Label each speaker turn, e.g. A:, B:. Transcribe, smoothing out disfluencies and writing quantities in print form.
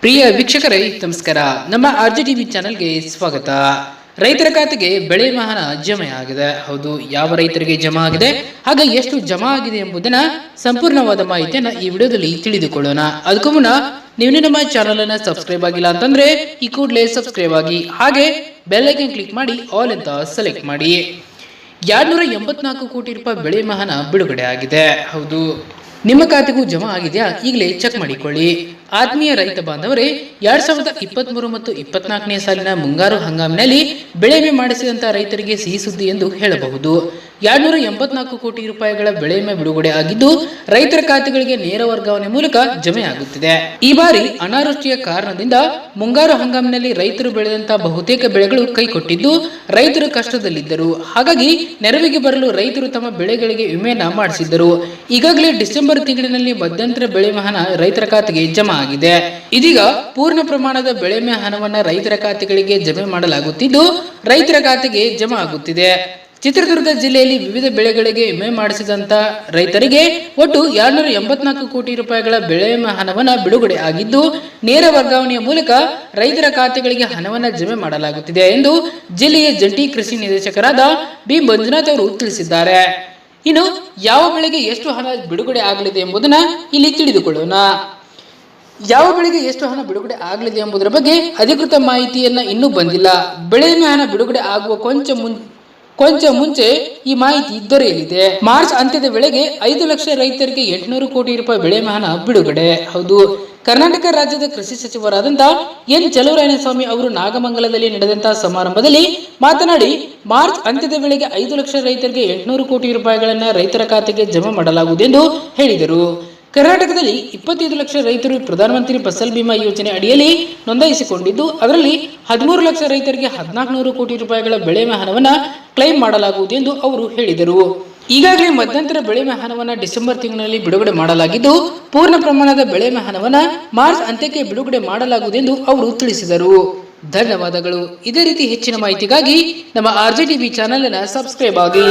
A: ಪ್ರಿಯ ವೀಕ್ಷಕರೇ ನಮಸ್ಕಾರ. ನಮ್ಮ ಆರ್ಜಿ ಟಿವಿ ಚಾನೆಲ್ಗೆ ಸ್ವಾಗತ. ರೈತರ ಖಾತೆಗೆ ಬೆಳೆ ಮಹಾನ ಜಮೆ ಆಗಿದೆ. ಹೌದು, ಯಾವ ರೈತರಿಗೆ ಜಮಾ ಆಗಿದೆ, ಹಾಗೆ ಎಷ್ಟು ಜಮಾ ಆಗಿದೆ ಎಂಬುದನ್ನ ಸಂಪೂರ್ಣವಾದ ಮಾಹಿತಿಯನ್ನ ಈ ವಿಡಿಯೋದಲ್ಲಿ ತಿಳಿದುಕೊಳ್ಳೋಣ. ಅದಕ್ಕೂ ಮುನ್ನ ನೀವು ನಮ್ಮ ಚಾನೆಲ್ ಅನ್ನ ಸಬ್ಸ್ಕ್ರೈಬ್ ಆಗಿಲ್ಲ ಅಂತಂದ್ರೆ ಈ ಕೂಡಲೇ ಸಬ್ಸ್ಕ್ರೈಬ್ ಆಗಿ, ಹಾಗೆ ಬೆಲ್ ಐಕಾನ್ ಕ್ಲಿಕ್ ಮಾಡಿ ಆಲ್ ಅಂತ ಸೆಲೆಕ್ಟ್ ಮಾಡಿ. 284 ಕೋಟಿ ರೂಪಾಯಿ ಬೆಳೆ ಮಹಾನ ಬಿಡುಗಡೆ ಆಗಿದೆ. ಹೌದು, ನಿಮ್ಮ ಖಾತೆಗೂ ಜಮಾ ಆಗಿದೆಯಾ? ಈಗಲೇ ಚೆಕ್ ಮಾಡಿಕೊಳ್ಳಿ. ಆತ್ಮೀಯ ರೈತ ಬಾಂಧವರೇ, 2023 ಮತ್ತು 24ನೇ ಸಾಲಿನ ಮುಂಗಾರು ಹಂಗಾಮಿನಲ್ಲಿ ಬೆಳೆ ವಿಮೆ ಮಾಡಿಸಿದಂತಹ ರೈತರಿಗೆ ಸಿಹಿ ಸುದ್ದಿ ಎಂದು ಹೇಳಬಹುದು. 284 ಕೋಟಿ ರೂಪಾಯಿಗಳ ಬೆಳೆ ವಿಮೆ ಬಿಡುಗಡೆ ಆಗಿದ್ದು ರೈತರ ಖಾತೆಗಳಿಗೆ ನೇರ ವರ್ಗಾವಣೆ ಮೂಲಕ ಜಮೆ ಆಗುತ್ತಿದೆ. ಈ ಬಾರಿ ಅನಾವೃಷ್ಟಿಯ ಕಾರಣದಿಂದ ಮುಂಗಾರು ಹಂಗಾಮಿನಲ್ಲಿ ರೈತರು ಬೆಳೆದಂತಹ ಬಹುತೇಕ ಬೆಳೆಗಳು ಕೈಕೊಟ್ಟಿದ್ದು ರೈತರು ಕಷ್ಟದಲ್ಲಿದ್ದರು. ಹಾಗಾಗಿ ನೆರವಿಗೆ ಬರಲು ರೈತರು ತಮ್ಮ ಬೆಳೆಗಳಿಗೆ ವಿಮೆಯನ್ನ ಮಾಡಿಸಿದ್ದರು. ಈಗಾಗಲೇ ಡಿಸೆಂಬರ್ ತಿಂಗಳಿನಲ್ಲಿ ಮಧ್ಯಂತರ ಬೆಳೆ ಮಹಾನ ರೈತರ ಖಾತೆಗೆ ಜಮಾ ಆಗಿದೆ. ಇದೀಗ ಪೂರ್ಣ ಪ್ರಮಾಣದ ಬೆಳೆ ವಿಮೆ ಹಣವನ್ನ ರೈತರ ಖಾತೆಗಳಿಗೆ ಜಮೆ ಮಾಡಲಾಗುತ್ತಿದ್ದು ರೈತರ ಖಾತೆಗೆ ಜಮಾ ಆಗುತ್ತಿದೆ. ಚಿತ್ರದುರ್ಗ ಜಿಲ್ಲೆಯಲ್ಲಿ ವಿವಿಧ ಬೆಳೆಗಳಿಗೆ ವಿಮೆ ಮಾಡಿಸಿದಂತ ರೈತರಿಗೆ ಒಟ್ಟು 284 ಕೋಟಿ ರೂಪಾಯಿಗಳ ಬೆಳೆ ವಿಮೆ ಹಣವನ್ನ ಬಿಡುಗಡೆ ಆಗಿದ್ದು ನೇರ ವರ್ಗಾವಣೆಯ ಮೂಲಕ ರೈತರ ಖಾತೆಗಳಿಗೆ ಹಣವನ್ನ ಜಮೆ ಮಾಡಲಾಗುತ್ತಿದೆ ಎಂದು ಜಿಲ್ಲೆಯ ಜಂಟಿ ಕೃಷಿ ನಿರ್ದೇಶಕರಾದ ಬಿ ಮಂಜುನಾಥ್ ಅವರು ತಿಳಿಸಿದ್ದಾರೆ. ಇನ್ನು ಯಾವ ಬೆಳೆಗೆ ಎಷ್ಟು ಹಣ ಬಿಡುಗಡೆ ಆಗಲಿದೆ ಎಂಬುದನ್ನ ಇಲ್ಲಿ ತಿಳಿದುಕೊಳ್ಳೋಣ. ಯಾವ ಬೆಳೆಗೆ ಎಷ್ಟು ಹಣ ಬಿಡುಗಡೆ ಆಗಲಿದೆ ಎಂಬುದರ ಬಗ್ಗೆ ಅಧಿಕೃತ ಮಾಹಿತಿಯನ್ನ ಇನ್ನೂ ಬಂದಿಲ್ಲ. ಬೆಳೆ ವಿಮೆ ಹಣ ಬಿಡುಗಡೆ ಆಗುವ ಕೊಂಚ ಮುಂಚೆ ಈ ಮಾಹಿತಿ ದೊರೆಯಲಿದೆ. ಮಾರ್ಚ್ ಅಂತ್ಯದ ವೇಳೆಗೆ 5 ಲಕ್ಷ ರೈತರಿಗೆ 800 ಕೋಟಿ ರೂಪಾಯಿ ಬೆಳೆ ವಿಮೆ ಹಣ ಬಿಡುಗಡೆ. ಹೌದು, ಕರ್ನಾಟಕ ರಾಜ್ಯದ ಕೃಷಿ ಸಚಿವರಾದಂತಹ ಎನ್ ಚಲುವರಾಯಸ್ವಾಮಿ ಅವರು ನಾಗಮಂಗಲದಲ್ಲಿ ನಡೆದಂತಹ ಸಮಾರಂಭದಲ್ಲಿ ಮಾತನಾಡಿ, ಮಾರ್ಚ್ ಅಂತ್ಯದ ವೇಳೆಗೆ 5 ಲಕ್ಷ ರೈತರಿಗೆ 800 ಕೋಟಿ ರೂಪಾಯಿಗಳನ್ನ ರೈತರ ಖಾತೆಗೆ ಜಮಾ ಮಾಡಲಾಗುವುದು ಎಂದು ಹೇಳಿದರು. ಕರ್ನಾಟಕದಲ್ಲಿ 25 ಲಕ್ಷ ರೈತರು ಪ್ರಧಾನಮಂತ್ರಿ ಫಸಲ್ ಬಿಮಾ ಯೋಜನೆ ಅಡಿಯಲ್ಲಿ ನೋಂದಾಯಿಸಿಕೊಂಡಿದ್ದು ಅದರಲ್ಲಿ 13 ಲಕ್ಷ ರೈತರಿಗೆ 1400 ಕೋಟಿ ರೂಪಾಯಿಗಳ ಬೆಳೆ ವಿಮೆ ಹಣವನ್ನ ಕ್ಲೈಮ್ ಮಾಡಲಾಗುವುದು ಎಂದು ಅವರು ಹೇಳಿದರು. ಈಗಾಗಲೇ ಮಧ್ಯಂತರ ಬೆಳೆ ವಿಮೆ ಹಣವನ್ನ ಡಿಸೆಂಬರ್ ತಿಂಗಳಲ್ಲಿ ಬಿಡುಗಡೆ ಮಾಡಲಾಗಿದ್ದು ಪೂರ್ಣ ಪ್ರಮಾಣದ ಬೆಳೆ ವಿಮೆ ಹಣವನ್ನ ಮಾರ್ಚ್ ಅಂತ್ಯಕ್ಕೆ ಬಿಡುಗಡೆ ಮಾಡಲಾಗುವುದು ಎಂದು ಅವರು ತಿಳಿಸಿದರು. ಧನ್ಯವಾದಗಳು. ಇದೇ ರೀತಿ ಹೆಚ್ಚಿನ ಮಾಹಿತಿಗಾಗಿ ನಮ್ಮ ಆರ್ಜಿ ಟಿವಿ ಚಾನೆಲ್ ಅನ್ನು ಸಬ್ಸ್ಕ್ರೈಬ್ ಆಗಿ.